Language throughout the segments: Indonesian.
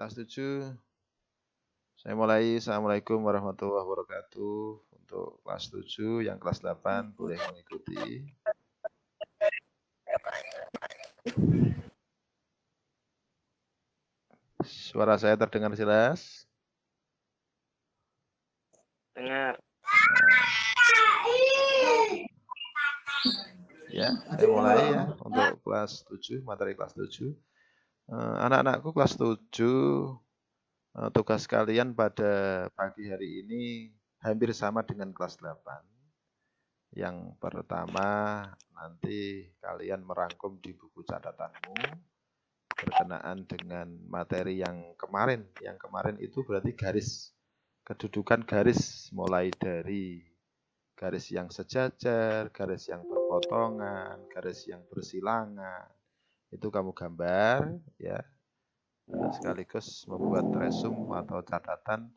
kelas 7. Saya mulai. Assalamualaikum warahmatullahi wabarakatuh. Untuk kelas 7, yang kelas 8 boleh mengikuti. Suara saya terdengar jelas? Dengar. Ya, saya mulai ya untuk kelas 7, materi kelas 7. Anak-anakku kelas 7, tugas kalian pada pagi hari ini hampir sama dengan kelas 8. Yang pertama, nanti kalian merangkum di buku catatanmu berkenaan dengan materi yang kemarin. Yang kemarin itu berarti garis, kedudukan garis, mulai dari garis yang sejajar, garis yang berpotongan, garis yang bersilangan. Itu kamu gambar ya. Sekaligus membuat resume atau catatan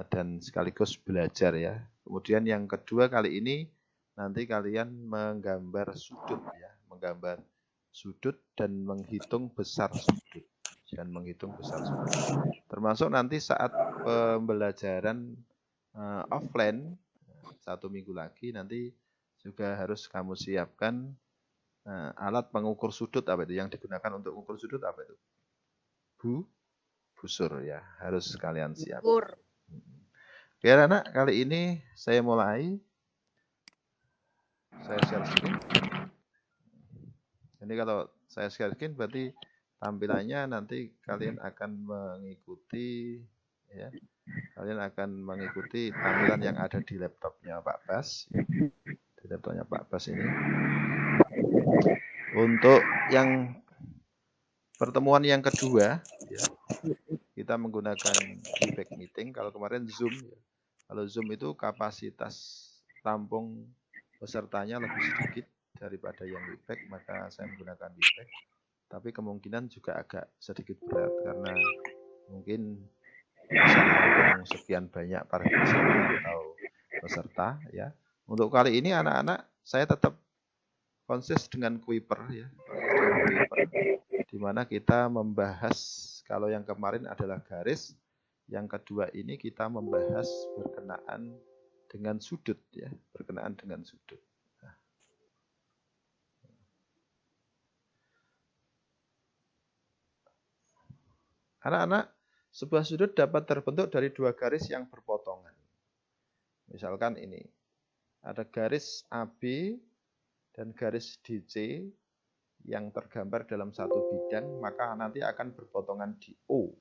dan sekaligus belajar ya. Kemudian yang kedua kali ini nanti kalian menggambar sudut ya, menggambar sudut dan menghitung besar sudut. Dan menghitung besar sudut. Termasuk nanti saat pembelajaran offline 1 minggu lagi nanti juga harus kamu siapkan alat pengukur sudut. Apa itu yang digunakan untuk mengukur sudut? Apa itu? Busur ya, harus kalian siapkan. Oke anak, kali ini saya mulai. Saya share screen. Ini kalau saya share screen berarti tampilannya nanti kalian akan mengikuti ya. Kalian akan mengikuti tampilan yang ada di laptopnya Pak Bas. Di laptopnya Pak Bas ini. Untuk yang pertemuan yang kedua ya, kita menggunakan Webex Meeting. Kalau kemarin Zoom ya. Kalau Zoom itu kapasitas tampung pesertanya lebih sedikit daripada yang Webex, maka saya menggunakan Webex. Tapi kemungkinan juga agak sedikit berat karena mungkin bisa menampung sekian banyak partisipan atau peserta ya. Untuk kali ini anak-anak saya tetap konsis dengan Kuiper ya, di mana kita membahas, kalau yang kemarin adalah garis, yang kedua ini kita membahas berkenaan dengan sudut ya, berkenaan dengan sudut. Anak-anak, sebuah sudut dapat terbentuk dari dua garis yang berpotongan. Misalkan ini, ada garis AB dan garis DC yang tergambar dalam satu bidang, maka nanti akan berpotongan di O.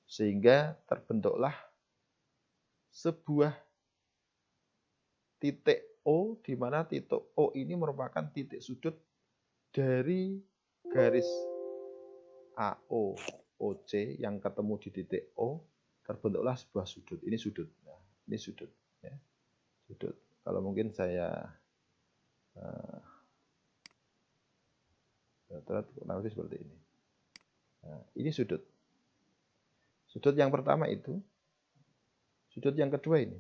Sehingga terbentuklah sebuah titik O, di mana titik O ini merupakan titik sudut dari garis AO OC yang ketemu di titik O, terbentuklah sebuah sudut. Ini sudut. Nah, ini sudut. Ya. Sudut. Kalau mungkin saya nanti seperti ini. Nah, ini sudut. Sudut yang pertama itu. Sudut yang kedua ini.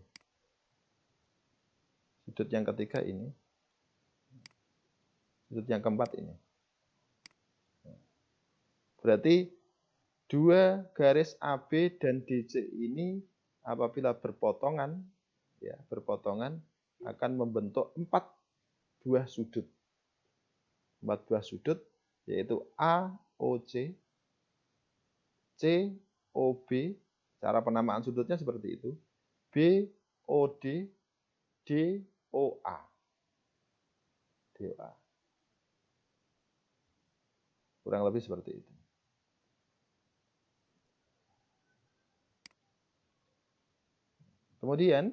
Sudut yang ketiga ini. Sudut yang keempat ini. Berarti dua garis AB dan DC ini apabila berpotongan, ya, berpotongan akan membentuk 4 buah sudut. 4 buah sudut yaitu AOC, COB, cara penamaan sudutnya seperti itu, BOD, DOA. DOA. Kurang lebih seperti itu. Kemudian,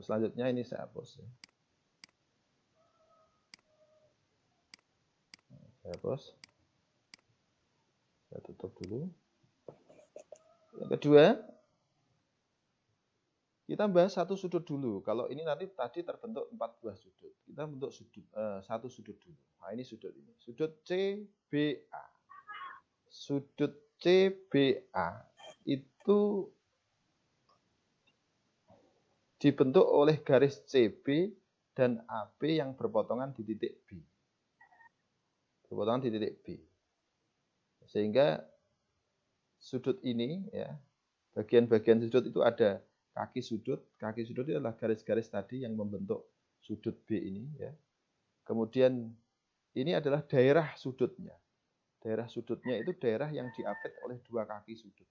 selanjutnya ini saya hapus. Saya hapus. Saya tutup dulu. Yang kedua, kita bahas satu sudut dulu. Kalau ini nanti tadi terbentuk 4 buah sudut. Kita bentuk sudut, satu sudut dulu. Nah, ini sudut ini. Sudut CBA. Sudut CBA itu dibentuk oleh garis CB dan AB yang berpotongan di titik B. Berpotongan di titik B. Sehingga sudut ini ya, bagian-bagian sudut itu ada kaki sudut itu adalah garis-garis tadi yang membentuk sudut B ini ya. Kemudian ini adalah daerah sudutnya. Daerah sudutnya itu daerah yang diapit oleh dua kaki sudut.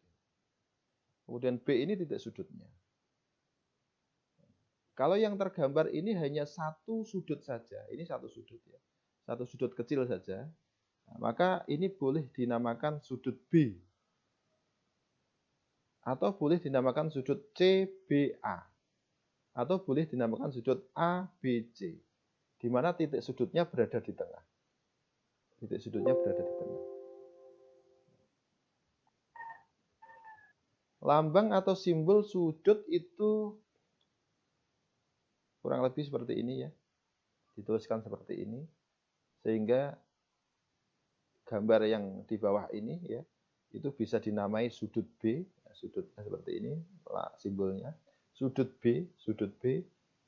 Kemudian B ini titik sudutnya. Kalau yang tergambar ini hanya satu sudut saja, ini satu sudut ya, satu sudut kecil saja, maka ini boleh dinamakan sudut B. Atau boleh dinamakan sudut CBA. Atau boleh dinamakan sudut ABC. Di mana titik sudutnya berada di tengah. Titik sudutnya berada di tengah. Lambang atau simbol sudut itu kurang lebih seperti ini ya. Dituliskan seperti ini. Sehingga gambar yang di bawah ini ya, itu bisa dinamai sudut B. Sudutnya seperti ini simbolnya. Sudut B,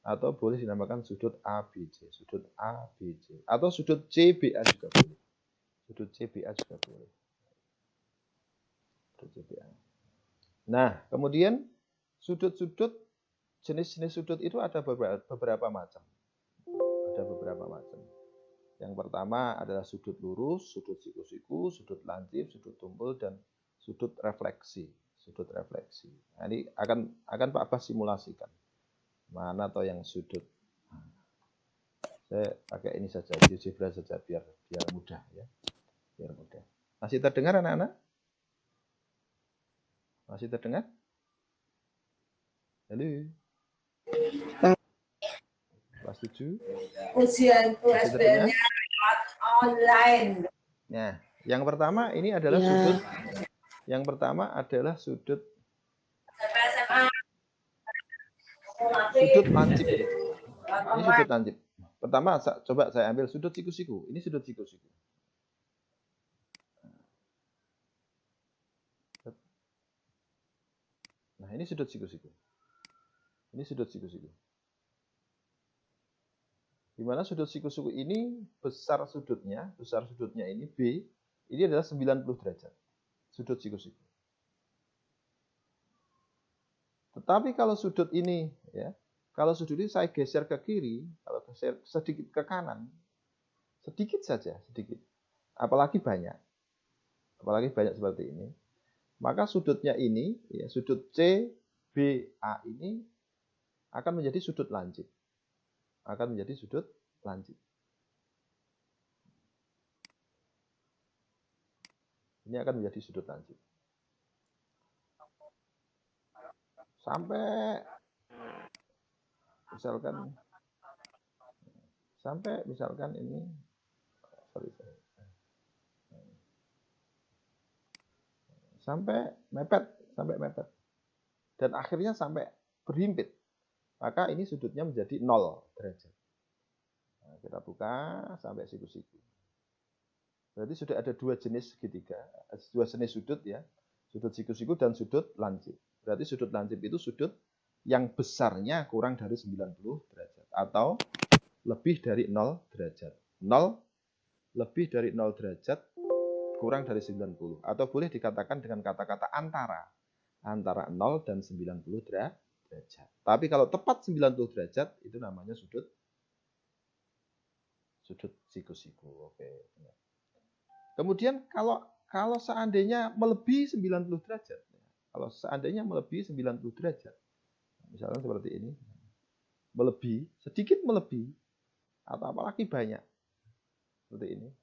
atau boleh dinamakan sudut ABC. Sudut ABC. Atau sudut CBA juga boleh. Sudut CBA juga boleh. Sudut CBA. Nah, kemudian sudut-sudut, jenis-jenis sudut itu ada beberapa macam. Ada beberapa macam. Yang pertama adalah sudut lurus, sudut siku-siku, sudut lancip, sudut tumpul, dan sudut refleksi. Sudut refleksi. Nah, ini akan Pak Abbas simulasikan. Mana atau yang sudut. Saya pakai ini saja, GeoGebra saja biar mudah ya. Biar mudah. Masih terdengar anak-anak? Masih terdengar? Halo. Kelas 7. Ujianku SBM-nya online. Nah, yang pertama ini adalah sudut. Yang pertama adalah sudut lancip. Ini sudut lancip. Pertama coba saya ambil sudut siku-siku. Ini sudut siku-siku. Nah, ini sudut siku-siku. Ini sudut siku-siku. Di mana sudut siku-siku ini besar sudutnya ini B, ini adalah 90 derajat. Sudut siku-siku. Tetapi kalau sudut ini ya, kalau sudut ini saya geser ke kiri, kalau geser sedikit ke kanan, sedikit saja, sedikit. Apalagi banyak seperti ini, maka sudutnya ini, ya, sudut CBA ini akan menjadi sudut lancip. Akan menjadi sudut lancip. Ini akan menjadi sudut lancip. Sampai misalkan ini sampai mepet dan akhirnya sampai berhimpit, maka ini sudutnya menjadi 0 derajat. Nah, kita buka sampai siku-siku. Berarti sudah ada dua jenis segitiga, dua jenis sudut ya, sudut siku-siku dan sudut lancip. Berarti sudut lancip itu sudut yang besarnya kurang dari 90 derajat atau lebih dari 0 derajat. 0 lebih dari 0 derajat kurang dari 90, atau boleh dikatakan dengan kata-kata antara 0 dan 90 derajat. Tapi kalau tepat 90 derajat itu namanya sudut siku-siku. Oke. Kemudian kalau seandainya melebihi 90 derajat, misalkan seperti ini, sedikit melebihi, atau apalagi banyak, seperti ini,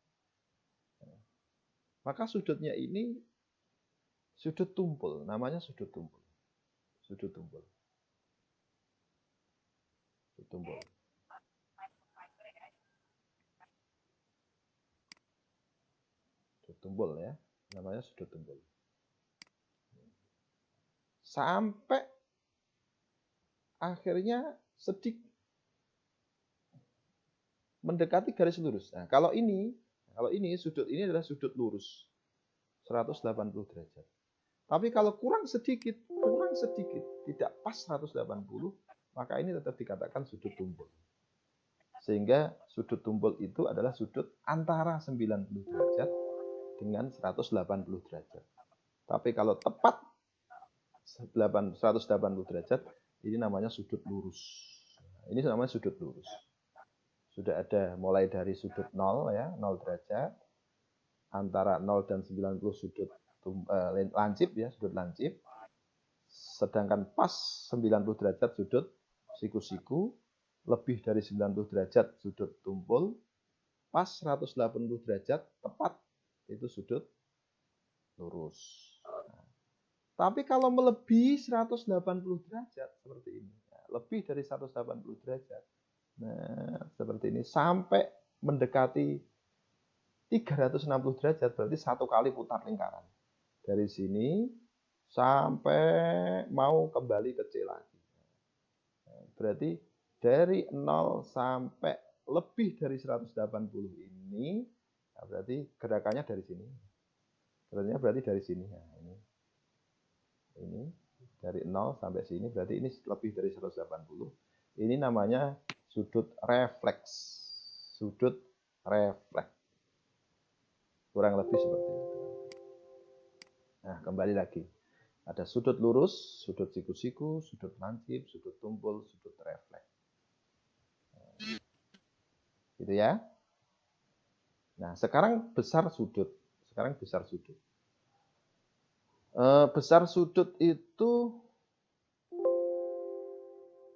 maka sudutnya ini sudut tumpul, namanya sudut tumpul. Sudut tumpul ya, namanya sudut tumpul. Sampai akhirnya sedikit mendekati garis lurus. Nah, kalau ini sudut ini adalah sudut lurus 180 derajat. Tapi kalau kurang sedikit, tidak pas 180, maka ini tetap dikatakan sudut tumpul. Sehingga sudut tumpul itu adalah sudut antara 90 derajat dengan 180 derajat. Tapi kalau tepat 180 derajat, ini namanya sudut lurus. Ini namanya sudut lurus. Sudah ada mulai dari sudut 0 ya, 0 derajat. Antara 0 dan 90 sudut lancip ya, sudut lancip. Sedangkan pas 90 derajat sudut siku-siku, lebih dari 90 derajat sudut tumpul, pas 180 derajat tepat itu sudut lurus. Nah, tapi kalau melebihi 180 derajat seperti ini, lebih dari 180 derajat, nah seperti ini sampai mendekati 360 derajat, berarti satu kali putar lingkaran. Dari sini sampai mau kembali ke C lagi. Berarti dari 0 sampai lebih dari 180 ini, nah berarti gerakannya dari sini. Berarti dari sini. Nah, ini dari 0 sampai sini, berarti ini lebih dari 180. Ini namanya sudut refleks. Sudut refleks. Kurang lebih seperti itu. Nah, kembali lagi. Ada sudut lurus, sudut siku-siku, sudut lancip, sudut tumpul, sudut refleks. Gitu ya. Nah, sekarang besar sudut. Besar sudut itu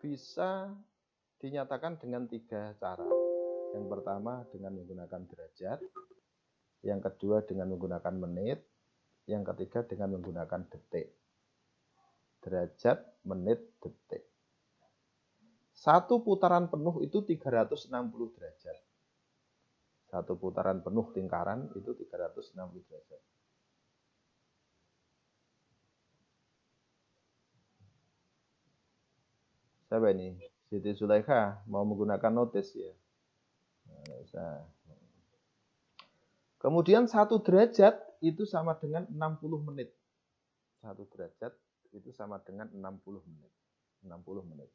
bisa dinyatakan dengan 3 cara. Yang pertama dengan menggunakan derajat, yang kedua dengan menggunakan menit, yang ketiga dengan menggunakan detik. Derajat, menit, detik. Satu putaran penuh itu 360 derajat. Satu putaran penuh lingkaran itu 360 derajat. Siapa ini? Siti Zulaikha mau menggunakan notis ya? Nah, bisa. Kemudian 1 derajat itu sama dengan 60 menit. 1 derajat itu sama dengan 60 menit. 60 menit.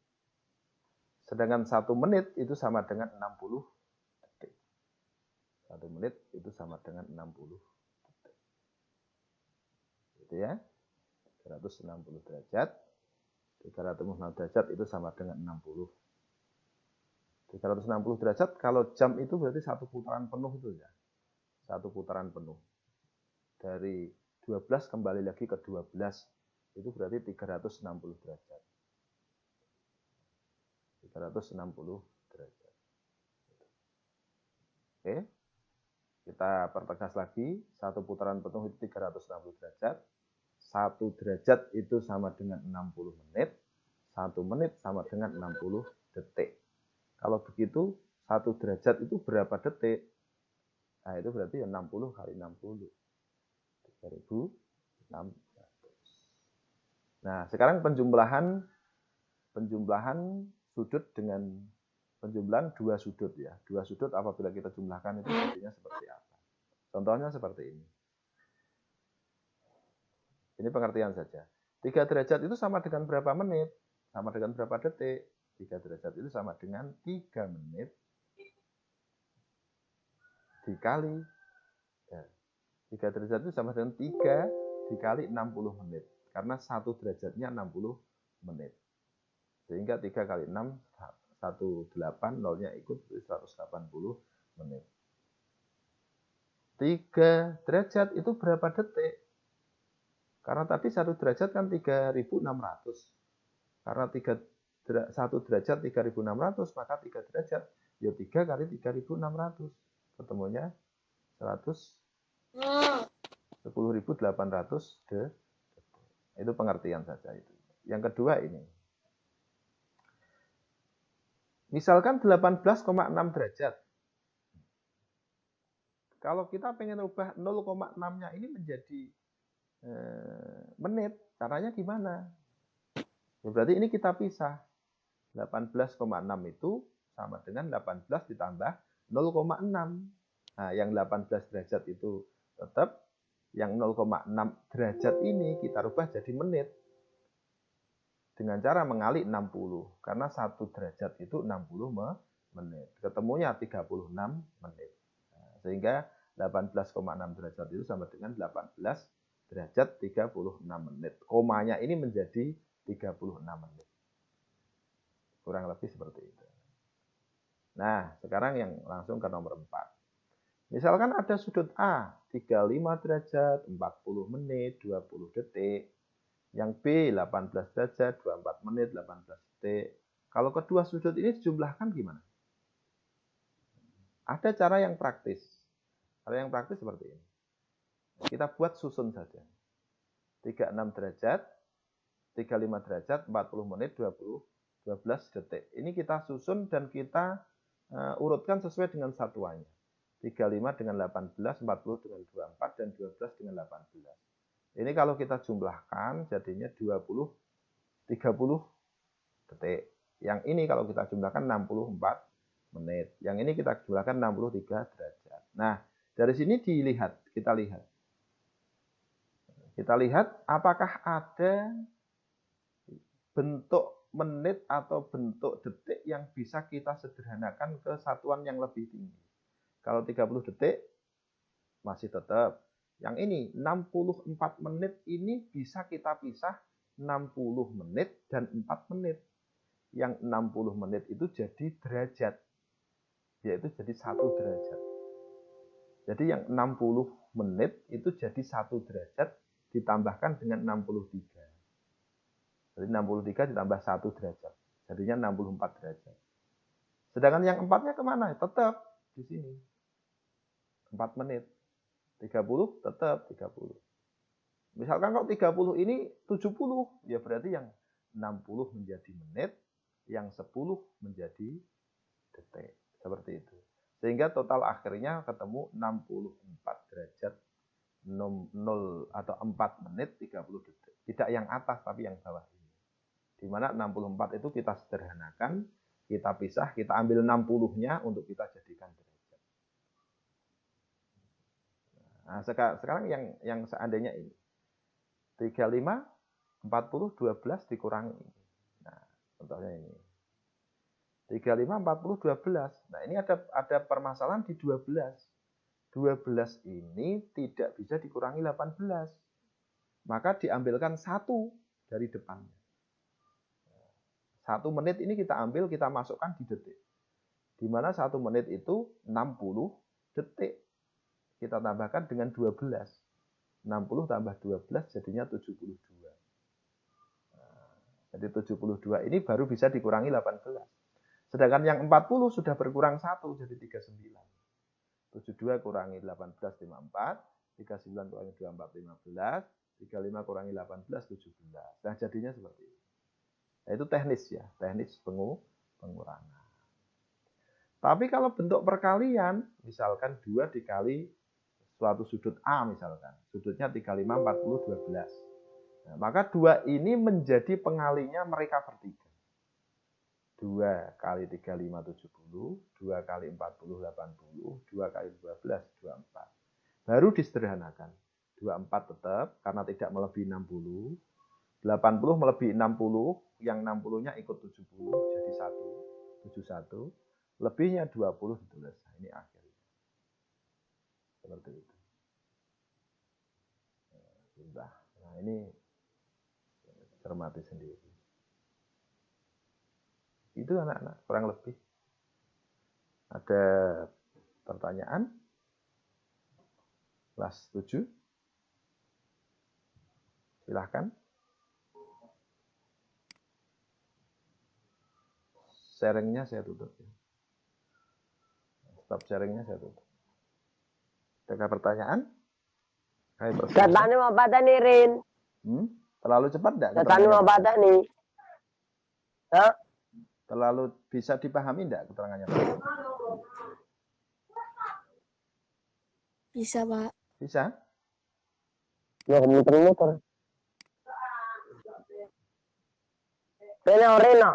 Sedangkan 1 menit itu sama dengan 60 detik. 1 menit itu sama dengan 60 detik. Gitu ya. 360 derajat. 360 derajat itu sama dengan 60. 360 derajat kalau jam itu berarti satu putaran penuh itu ya. Satu putaran penuh. Dari 12 kembali lagi ke 12 itu berarti 360 derajat. 360 derajat. Oke. Kita pertegas lagi, satu putaran penuh itu 360 derajat. 1 derajat itu sama dengan 60 menit. 1 menit sama dengan 60 detik. Kalau begitu, 1 derajat itu berapa detik? Nah, itu berarti 60 kali 60. 3.600. Nah, sekarang penjumlahan sudut dengan penjumlahan 2 sudut ya. 2 sudut apabila kita jumlahkan itu jadinya seperti apa? Contohnya seperti ini. Ini pengertian saja. 3 derajat itu sama dengan berapa menit? Sama dengan berapa detik? 3 derajat itu sama dengan 3 menit dikali. Ya, 3 derajat itu sama dengan 3 dikali 60 menit. Karena 1 derajatnya 60 menit. Sehingga 3 kali 6, 18, nolnya ikut 180 menit. 3 derajat itu berapa detik? Karena tadi 1 derajat kan 3.600. Karena 1 derajat 3.600, maka 3 derajat, ya 3 kali 3.600. Ketemunya 10.800 detik. Itu pengertian saja itu. Yang kedua ini. Misalkan 18,6 derajat. Kalau kita pengen ubah 0,6-nya ini menjadi menit, caranya gimana? Ya berarti ini kita pisah. 18,6 itu sama dengan 18 ditambah 0,6. Nah, yang 18 derajat itu tetap, yang 0,6 derajat ini kita rubah jadi menit. Dengan cara mengali 60. Karena 1 derajat itu 60 menit. Ketemunya 36 menit. Nah, sehingga 18,6 derajat itu sama dengan 18 derajat 36 menit. Komanya ini menjadi 36 menit. Kurang lebih seperti itu. Nah, sekarang yang langsung ke nomor 4. Misalkan ada sudut A, 35 derajat, 40 menit, 20 detik. Yang B, 18 derajat, 24 menit, 18 detik. Kalau kedua sudut ini dijumlahkan gimana? Ada cara yang praktis. Cara yang praktis seperti ini. Kita buat susun saja. 36 derajat, 35 derajat, 40 menit, 12 detik. Ini kita susun dan kita urutkan sesuai dengan satuannya. 35 dengan 18, 40 dengan 24, dan 12 dengan 18. Ini kalau kita jumlahkan jadinya 20, 30 detik. Yang ini kalau kita jumlahkan 64 menit. Yang ini kita jumlahkan 63 derajat. Nah, dari sini kita lihat apakah ada bentuk menit atau bentuk detik yang bisa kita sederhanakan ke satuan yang lebih tinggi. Kalau 30 detik masih tetap. Yang ini 64 menit ini bisa kita pisah 60 menit dan 4 menit. Yang 60 menit itu jadi derajat. Yaitu jadi 1 derajat. Jadi yang 60 menit itu jadi 1 derajat ditambahkan dengan 63. Jadi 63 ditambah 1 derajat. Jadinya 64 derajat. Sedangkan yang 4-nya kemana? Tetap di sini. 4 menit. 30 tetap 30. Misalkan kalau 30 ini 70, ya berarti yang 60 menjadi menit, yang 10 menjadi detik. Seperti itu. Sehingga total akhirnya ketemu 64 derajat 0 atau 4 menit 30 detik. Tidak yang atas tapi yang bawah ini. Di mana 64 itu kita sederhanakan, kita pisah, kita ambil 60-nya untuk kita jadikan derajat. Nah, sekarang yang seandainya ini. 35, 40, 12 dikurangi. Nah, contohnya ini. 35, 40, 12. Nah, ini ada permasalahan di 12. 12 ini tidak bisa dikurangi 18. Maka diambilkan 1 dari depannya. 1 menit ini kita ambil, kita masukkan di detik. Di mana 1 menit itu 60 detik. Kita tambahkan dengan 12. 60 tambah 12 jadinya 72. Nah, jadi 72 ini baru bisa dikurangi 18. Sedangkan yang 40 sudah berkurang 1, jadi 39. 72 kurangi 18, 54. 39 kurangi 24, 15. 35 kurangi 18, 17. Nah, jadinya seperti ini. Nah, itu teknis ya, teknis pengurangan. Tapi kalau bentuk perkalian, misalkan 2 dikali suatu sudut A misalkan. Sudutnya 35, 40, 12. Nah, maka 2 ini menjadi pengalinya mereka bertiga. 2 kali 35, 70. 2 kali 40, 80. 2 kali 12, 24. Baru disederhanakan. 24 tetap, karena tidak melebihi 60. 80 melebihi 60, yang 60-nya ikut 70, jadi 1. 71. Lebihnya 20 ditulis. Nah, ini akhirnya. Seperti itu. Nah, ini cermati sendiri. Itu anak-anak, kurang lebih. Ada pertanyaan? Kelas 7? Silahkan. Sharingnya saya tutup. Stop sharingnya saya tutup. Ada pertanyaan? Katanya mau patah nih, Rin. Terlalu cepat enggak? Katanya mau patah nih. Hah? Terlalu bisa dipahami enggak keterangannya? Bisa, Pak. Bisa? Ya, muter-muter. Rena.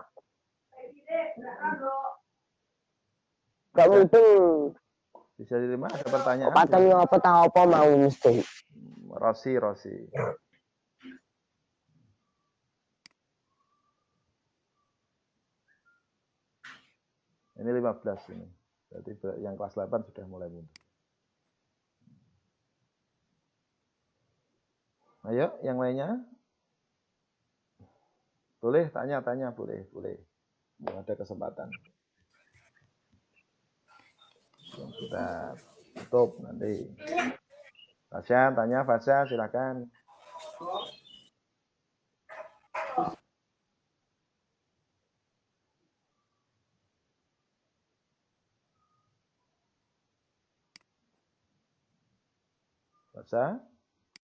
Gak mungkin. Bisa diterima? Ada pertanyaan? Katanya apa tahu apa mau mesti. Rosi. Ini 15 ini. Berarti yang kelas 8 sudah mulai mundur. Ayo, yang lainnya. Boleh tanya-tanya, boleh. Mau ada kesempatan. Kita tutup nanti. Fasya, tanya Fasya, silakan. Fasya.